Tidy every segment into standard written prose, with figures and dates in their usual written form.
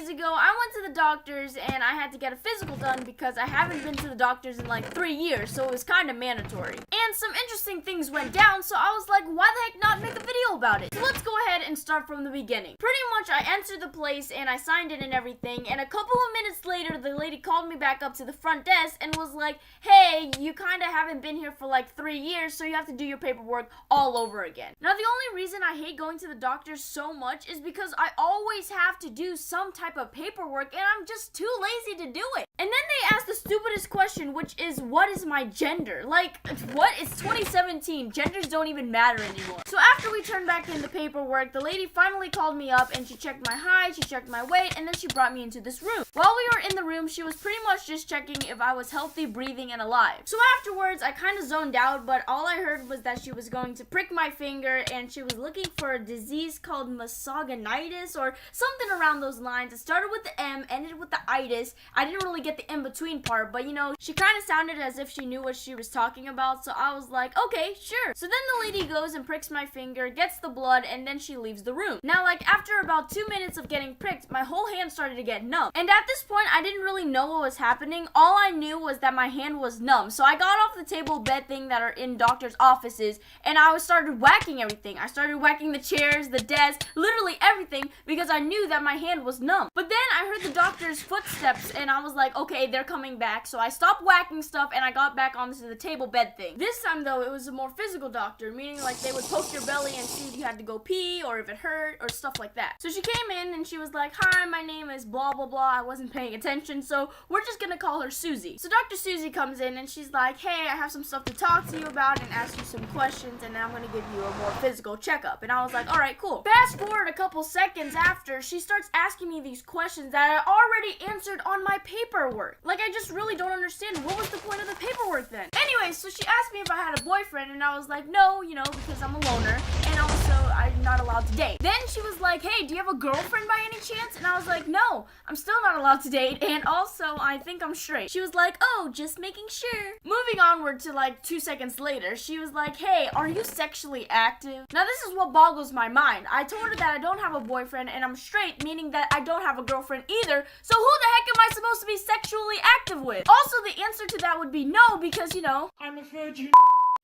days ago, I went to the doctor's and I had to get a physical done because I haven't been to the doctor's in like 3 years, so it was kind of mandatory. And some interesting things went down, so I was like, why the heck not make a video about it? So let's go ahead and start from the beginning. Pretty much I entered the place and I signed in and everything, and a couple of minutes later, the lady called me back up to the front desk and was like, hey, you kind of haven't been here for like 3 years, so you have to do your paperwork all over again. Now, the only reason I hate going to the doctor so much is because I always have to do some type of paperwork and I'm just too lazy to do it. And then they asked the stupidest question, which is, what is my gender? Like, what? It's 2017. Genders don't even matter anymore. So after we turned back in the paperwork, the lady finally called me up and she checked my height, she checked my weight, and then she brought me into this room. While we were in the room, she was pretty much just checking if I was healthy, breathing, and alive. So afterwards, I kind of zoned out, but all I heard was that she was going to prick my finger and she was looking for a disease called misogonitis or something around those lines. It started with the M, ended with the itis. I didn't really get the in-between part, but you know, she kind of sounded as if she knew what she was talking about, so I was like, okay, sure. So then the lady goes and pricks my finger, gets the blood, and then she leaves the room. Now, like, after about 2 minutes of getting pricked, my whole hand started to get numb. And at this point, I didn't really know what was happening. All I knew was that my hand was numb. So I got off the table bed thing that are in doctor's offices, and I started whacking everything. I started whacking the chairs, the desk, literally everything, because I knew that my hand was numb. But then I heard the doctor's footsteps, and I was like, okay, they're coming back. So I stopped whacking stuff, and I got back onto the table bed thing. This time, though, it was a more physical doctor, meaning like they would poke your belly and see if you had to go pee, or if it hurt, or stuff like that. So she came in, and she was like, hi, my name is blah, blah, blah. I wasn't paying attention, so we're just gonna call her Susie. So Dr. Susie comes in, and she's like, hey, I have some stuff to talk to you about and ask you some questions, and then I'm gonna give you a more physical checkup. And I was like, all right, cool. Fast forward a couple seconds after, she starts asking me these questions that I already answered on my paperwork. Like, I just really don't understand. What was the point of the paperwork then? Anyway, so she asked me if I had a boyfriend, and I was like, no, you know, because I'm a loner, and also I'm not allowed to date. Then she was like, hey, do you have a girlfriend by any chance? And I was like, no, I'm still not allowed to date, and also I think I'm straight. She was like, oh, just making sure. Moving onward to like 2 seconds later, she was like, hey, are you sexually active? Now this is what boggles my mind. I told her that I don't have a boyfriend and I'm straight, meaning that I don't have a girlfriend either, so who the heck am I supposed to be sexually active with? Also, the answer to that would be no, because, you know, I'm a virgin.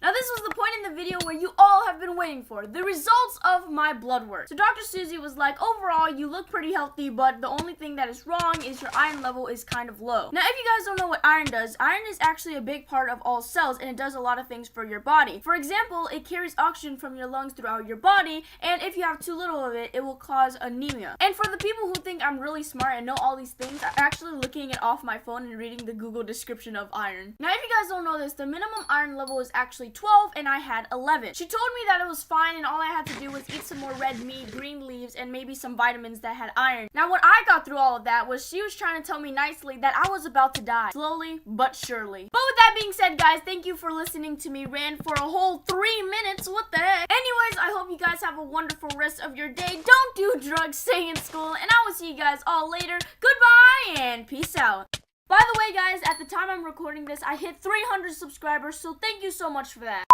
Now this was the point in the video where you all have been waiting for, the results of my blood work. So Dr. Susie was like, overall, you look pretty healthy, but the only thing that is wrong is your iron level is kind of low. Now, if you guys don't know what iron does, iron is actually a big part of all cells, and it does a lot of things for your body. For example, it carries oxygen from your lungs throughout your body, and if you have too little of it, it will cause anemia. And for the people who think I'm really smart and know all these things, I'm actually looking it off my phone and reading the Google description of iron. Now, if you guys don't know this, the minimum iron level is actually 12, and I had 11. She told me that it was fine, and all I had to do was eat some more red meat, green leaves, and maybe some vitamins that had iron. Now, what I got through all of that was she was trying to tell me nicely that I was about to die, slowly but surely. But with that being said, guys, thank you for listening to me rant for a whole 3 minutes. What the heck? Anyways, I hope you guys have a wonderful rest of your day. Don't do drugs, stay in school, and I will see you guys all later. Goodbye, and peace out. By the way, guys, at the time I'm recording this, I hit 300 subscribers, so thank you so much for that.